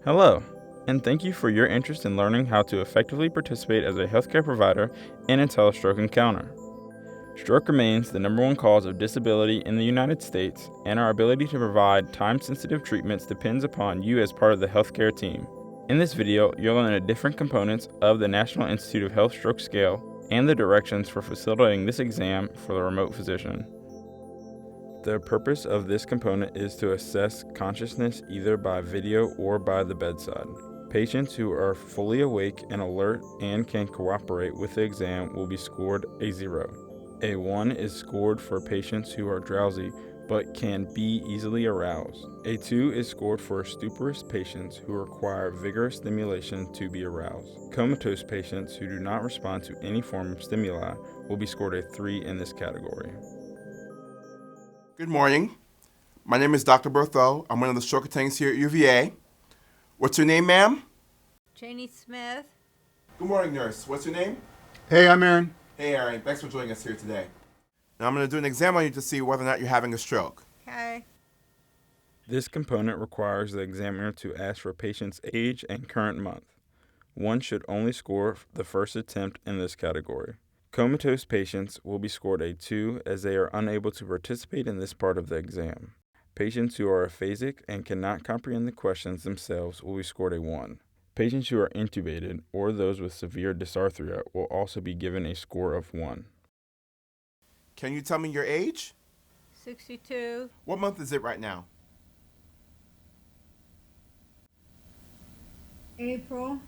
Hello, and thank you for your interest in learning how to effectively participate as a healthcare provider in a telestroke encounter. Stroke remains the number one cause of disability in the United States, and our ability to provide time-sensitive treatments depends upon you as part of the healthcare team. In this video, you'll learn the different components of the National Institute of Health Stroke Scale and the directions for facilitating this exam for the remote physician. The purpose of this component is to assess consciousness either by video or by the bedside. Patients who are fully awake and alert and can cooperate with the exam will be scored a 0. A 1 is scored for patients who are drowsy but can be easily aroused. A 2 is scored for stuporous patients who require vigorous stimulation to be aroused. Comatose patients who do not respond to any form of stimuli will be scored a 3 in this category. Good morning. My name is Dr. Bertho. I'm one of the stroke attendings here at UVA. What's your name, ma'am? Janie Smith. Good morning, nurse. What's your name? Hey, I'm Aaron. Hey, Aaron. Thanks for joining us here today. Now I'm going to do an exam on you to see whether or not you're having a stroke. Okay. This component requires the examiner to ask for a patient's age and current month. One should only score the first attempt in this category. Comatose patients will be scored a 2 as they are unable to participate in this part of the exam. Patients who are aphasic and cannot comprehend the questions themselves will be scored a 1. Patients who are intubated or those with severe dysarthria will also be given a score of 1. Can you tell me your age? 62. What month is it right now? April.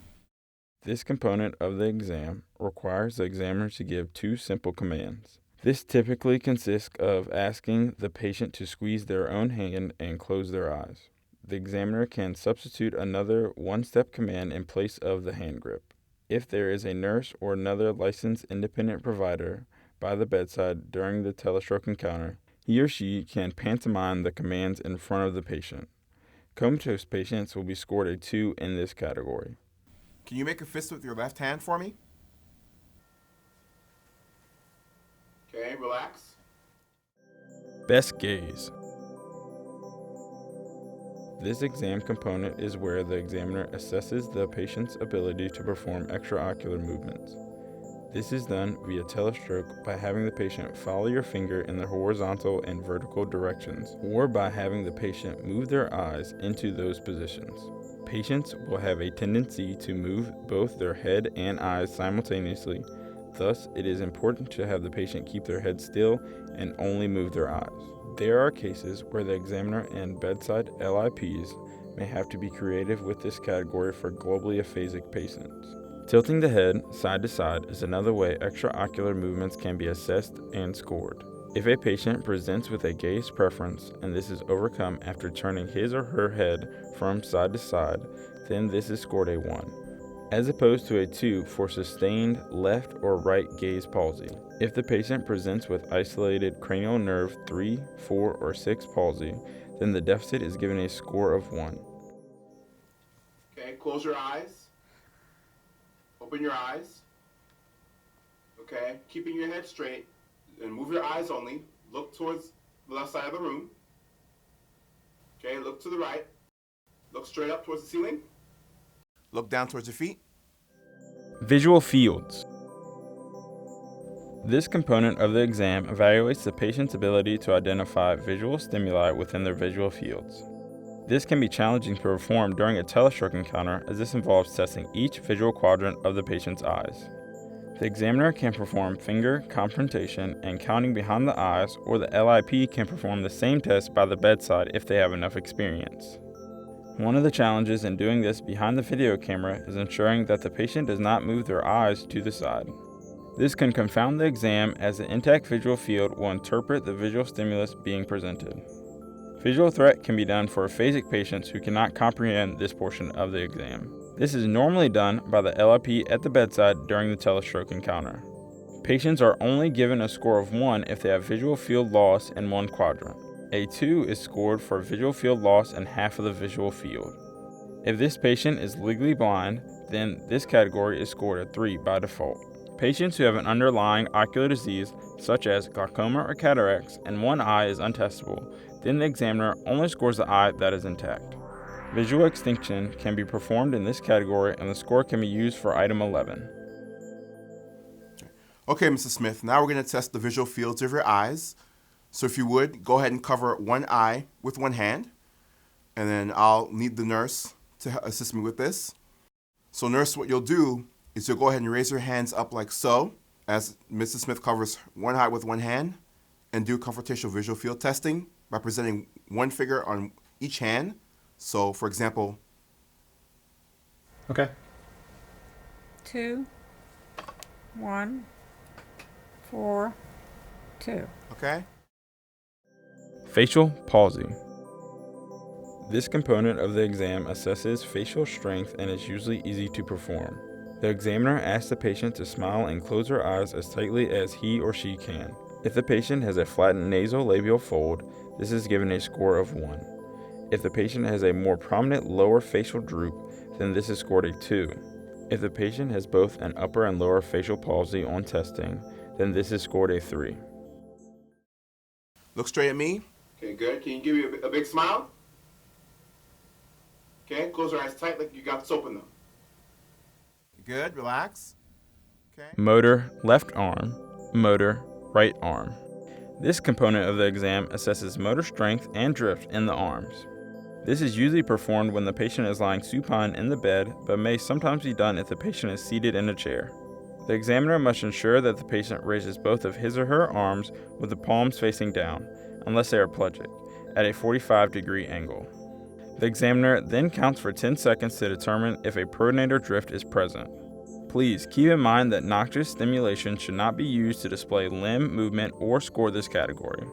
This component of the exam requires the examiner to give 2 simple commands. This typically consists of asking the patient to squeeze their own hand and close their eyes. The examiner can substitute another one-step command in place of the hand grip. If there is a nurse or another licensed independent provider by the bedside during the telestroke encounter, he or she can pantomime the commands in front of the patient. Comatose patients will be scored a 2 in this category. Can you make a fist with your left hand for me? Okay, relax. Best gaze. This exam component is where the examiner assesses the patient's ability to perform extraocular movements. This is done via telestroke by having the patient follow your finger in the horizontal and vertical directions, or by having the patient move their eyes into those positions. Patients will have a tendency to move both their head and eyes simultaneously. Thus, it is important to have the patient keep their head still and only move their eyes. There are cases where the examiner and bedside LIPs may have to be creative with this category for globally aphasic patients. Tilting the head side to side is another way extraocular movements can be assessed and scored. If a patient presents with a gaze preference and this is overcome after turning his or her head from side to side, then this is scored a 1, as opposed to a 2 for sustained left or right gaze palsy. If the patient presents with isolated cranial nerve 3, 4, or 6 palsy, then the deficit is given a score of 1. Okay, close your eyes. Open your eyes. Okay, keeping your head straight. And move your eyes only. Look towards the left side of the room. Okay, look to the right. Look straight up towards the ceiling. Look down towards your feet. Visual fields. This component of the exam evaluates the patient's ability to identify visual stimuli within their visual fields. This can be challenging to perform during a telestroke encounter as this involves testing each visual quadrant of the patient's eyes. The examiner can perform finger confrontation and counting behind the eyes, or the LIP can perform the same test by the bedside if they have enough experience. One of the challenges in doing this behind the video camera is ensuring that the patient does not move their eyes to the side. This can confound the exam as the intact visual field will interpret the visual stimulus being presented. Visual threat can be done for aphasic patients who cannot comprehend this portion of the exam. This is normally done by the LIP at the bedside during the telestroke encounter. Patients are only given a score of 1 if they have visual field loss in one quadrant. A 2 is scored for visual field loss in half of the visual field. If this patient is legally blind, then this category is scored a 3 by default. Patients who have an underlying ocular disease, such as glaucoma or cataracts, and one eye is untestable, then the examiner only scores the eye that is intact. Visual extinction can be performed in this category and the score can be used for item 11. Okay, Mrs. Smith, now we're going to test the visual fields of your eyes. So if you would, go ahead and cover one eye with one hand, and then I'll need the nurse to assist me with this. So nurse, what you'll do is you'll go ahead and raise your hands up like so, as Mrs. Smith covers one eye with one hand, and do confrontational visual field testing by presenting one finger on each hand. So, for example, Okay. 2, 1, 4, 2. okay? Facial palsy. This component of the exam assesses facial strength and is usually easy to perform. The examiner asks the patient to smile and close her eyes as tightly as he or she can. If the patient has a flattened nasolabial fold, this is given a score of 1. If the patient has a more prominent lower facial droop, then this is scored a 2. If the patient has both an upper and lower facial palsy on testing, then this is scored a 3. Look straight at me. Okay, good. Can you give me a big smile? Okay, close your eyes tight like you got soap in them. Good, relax. Okay. Motor left arm, motor right arm. This component of the exam assesses motor strength and drift in the arms. This is usually performed when the patient is lying supine in the bed, but may sometimes be done if the patient is seated in a chair. The examiner must ensure that the patient raises both of his or her arms with the palms facing down, unless they are plegic, at a 45-degree angle. The examiner then counts for 10 seconds to determine if a pronator drift is present. Please keep in mind that noxious stimulation should not be used to display limb movement or score this category.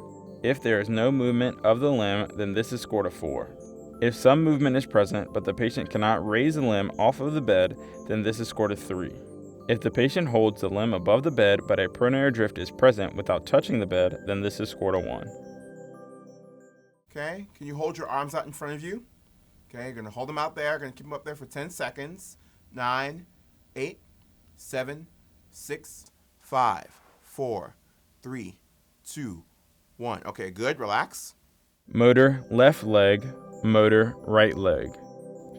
If there is no movement of the limb, then this is scored a 4. If some movement is present but the patient cannot raise the limb off of the bed, then this is scored a 3. If the patient holds the limb above the bed but a pronator drift is present without touching the bed, then this is scored a 1. Okay, can you hold your arms out in front of you? Okay, you're going to hold them out there. You're going to keep them up there for 10 seconds. 9, 8, 7, 6, 5, 4, 3, 2, 1. Okay, good. Relax. Motor left leg, motor right leg.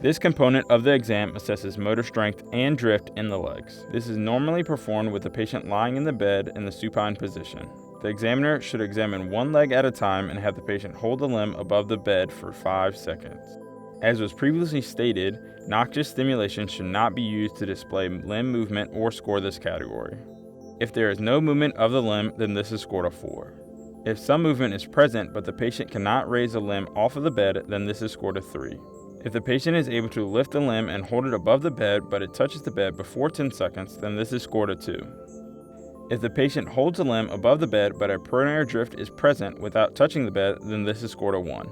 This component of the exam assesses motor strength and drift in the legs. This is normally performed with the patient lying in the bed in the supine position. The examiner should examine one leg at a time and have the patient hold the limb above the bed for 5 seconds. As was previously stated, noxious stimulation should not be used to display limb movement or score this category. If there is no movement of the limb, then this is scored a 4. If some movement is present but the patient cannot raise the limb off of the bed, then this is scored a 3. If the patient is able to lift the limb and hold it above the bed but it touches the bed before 10 seconds, then this is scored a 2. If the patient holds the limb above the bed but a pronator drift is present without touching the bed, then this is scored a 1.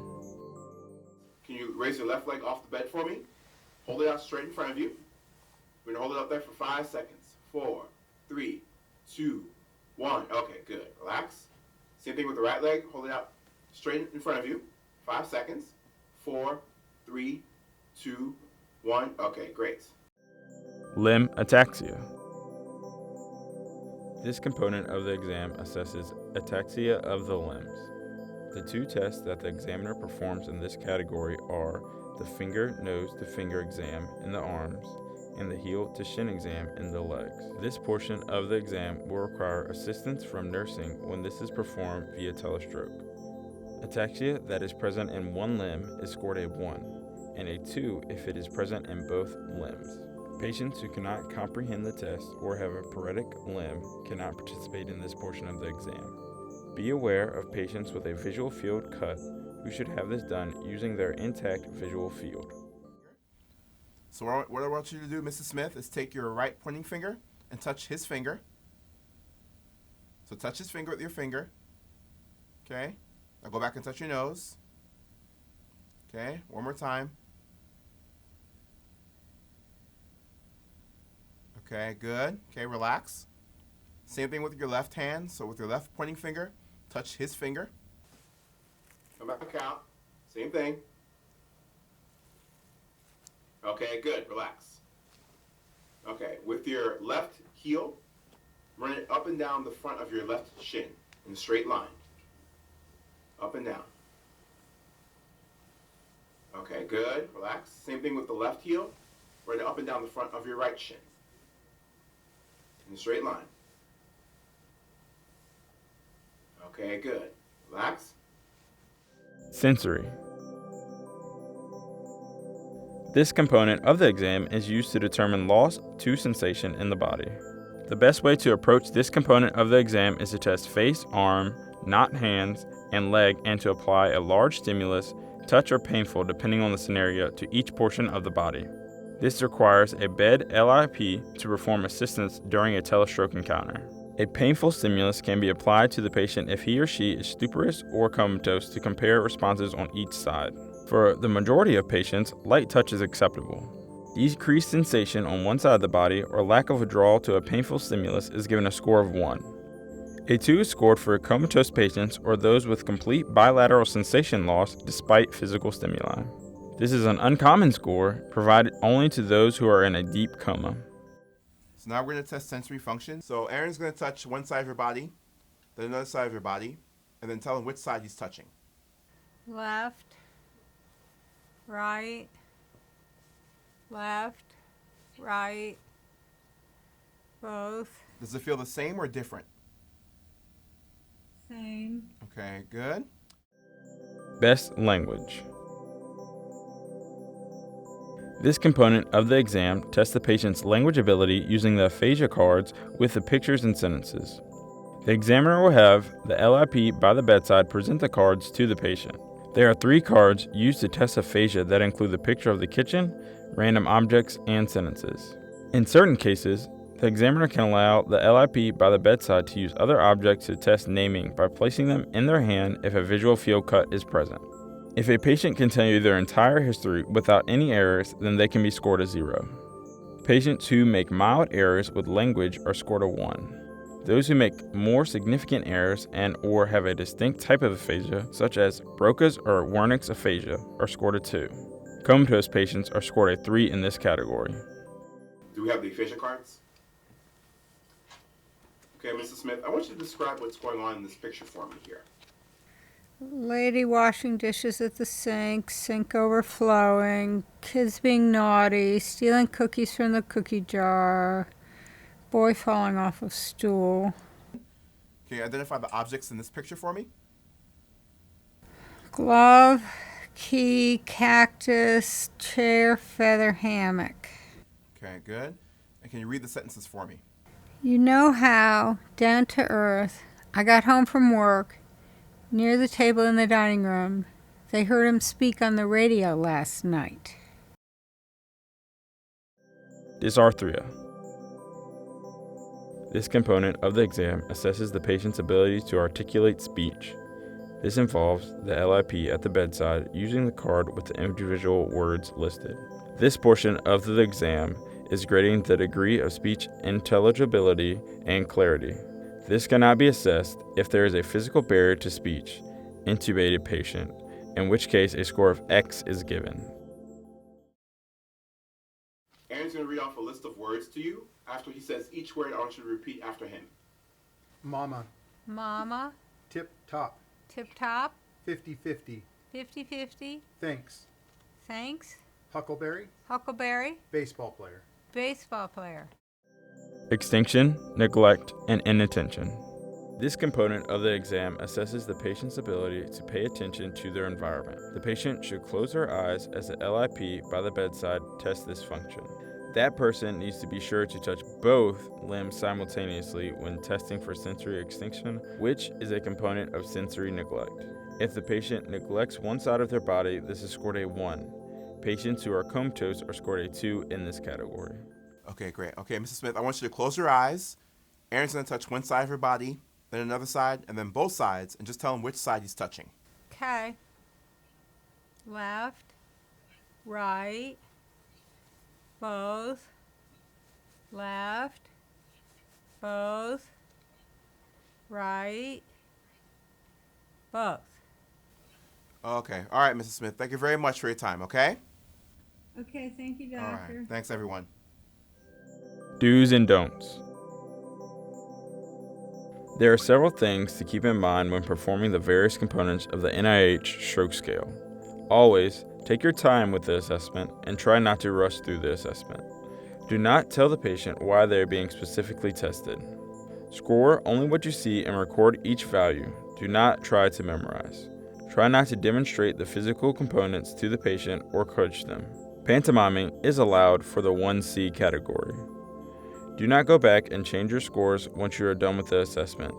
Can you raise your left leg off the bed for me? Hold it out straight in front of you. We're going to hold it up there for 5 seconds. 4, 3, 2, 1. Okay, good. Relax. Same thing with the right leg. Hold it out straight in front of you. 5 seconds. 4, 3, 2, 1. Okay, great. Limb ataxia. This component of the exam assesses ataxia of the limbs. The 2 tests that the examiner performs in this category are the finger nose to finger exam in the arms and the heel to shin exam in the legs. This portion of the exam will require assistance from nursing when this is performed via telestroke. Ataxia that is present in one limb is scored a 1, and a 2 if it is present in both limbs. Patients who cannot comprehend the test or have a paretic limb cannot participate in this portion of the exam. Be aware of patients with a visual field cut who should have this done using their intact visual field. So what I want you to do, Mrs. Smith, is take your right pointing finger and touch his finger. So touch his finger with your finger. Okay. Now go back and touch your nose. Okay. One more time. Okay, good. Okay, relax. Same thing with your left hand. So with your left pointing finger, touch his finger. Come back out. Same thing. Okay, good. Relax. Okay, with your left heel, run it up and down the front of your left shin in a straight line. Up and down. Okay, good. Relax. Same thing with the left heel. Right up and down the front of your right shin. In a straight line. Okay, good. Relax. Sensory. This component of the exam is used to determine loss to sensation in the body. The best way to approach this component of the exam is to test face, arm, not hands, and leg, and to apply a large stimulus, touch or painful depending on the scenario, to each portion of the body. This requires a bed LIP to perform assistance during a telestroke encounter. A painful stimulus can be applied to the patient if he or she is stuporous or comatose to compare responses on each side. For the majority of patients, light touch is acceptable. Decreased sensation on one side of the body or lack of withdrawal to a painful stimulus is given a score of 1. A 2 is scored for comatose patients or those with complete bilateral sensation loss despite physical stimuli. This is an uncommon score provided only to those who are in a deep coma. So now we're going to test sensory function. So Aaron's going to touch one side of your body, then another side of your body, and then tell him which side he's touching. Left, right, left, right, both, Does it feel the same or different? same. Okay, good. Best language. This component of the exam tests the patient's language ability using the aphasia cards with the pictures and sentences. The examiner will have the LIP by the bedside present the cards to the patient. There are 3 cards used to test aphasia that include the picture of the kitchen, random objects, and sentences. In certain cases, the examiner can allow the LIP by the bedside to use other objects to test naming by placing them in their hand if a visual field cut is present. If a patient can tell you their entire history without any errors, then they can be scored a 0. Patients who make mild errors with language are scored a 1. Those who make more significant errors and or have a distinct type of aphasia, such as Broca's or Wernicke's aphasia, are scored a 2. Comatose patients are scored a 3 in this category. Do we have the aphasia cards? Okay, Mrs. Smith, I want you to describe what's going on in this picture for me here. Lady washing dishes at the sink, sink overflowing, kids being naughty, stealing cookies from the cookie jar, boy falling off of stool. Can you identify the objects in this picture for me? Glove, key, cactus, chair, feather, hammock. Okay, good. And can you read the sentences for me? You know how, down to earth, I got home from work, near the table in the dining room. They heard him speak on the radio last night. Dysarthria. This component of the exam assesses the patient's ability to articulate speech. This involves the LIP at the bedside using the card with the individual words listed. This portion of the exam is grading the degree of speech intelligibility and clarity. This cannot be assessed if there is a physical barrier to speech, intubated patient, in which case a score of X is given. Aaron's going to read off a list of words to you. After he says each word, I want you to repeat after him. Mama, Mama, tip top, tip top, 50-50, 50-50, thanks, thanks, Huckleberry, huckleberry, baseball player. baseball player. Extinction, neglect, and inattention. This component of the exam assesses the patient's ability to pay attention to their environment. The patient should close her eyes as the LIP by the bedside tests this function. That person needs to be sure to touch both limbs simultaneously when testing for sensory extinction, which is a component of sensory neglect. If the patient neglects one side of their body, this is scored a 1. Patients who are comatose are scored a 2 in this category. Okay, great. Okay, Mrs. Smith, I want you to close your eyes. Aaron's going to touch one side of her body, then another side, and then both sides, and just tell him which side he's touching. Okay. Left, right, both, left, both, right, both. Okay. All right, Mrs. Smith. Thank you very much for your time, okay? Okay, thank you, All doctor. right. Thanks, everyone. Do's and don'ts. There are several things to keep in mind when performing the various components of the NIH stroke scale. Always Take your time with the assessment and try not to rush through the assessment. Do not tell the patient why they are being specifically tested. Score only what you see and record each value. Do not try to memorize. Try not to demonstrate the physical components to the patient or coach them. Pantomiming is allowed for the 1C category. Do not go back and change your scores once you are done with the assessment.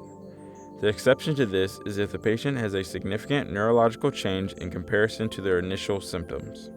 The exception to this is if the patient has a significant neurological change in comparison to their initial symptoms.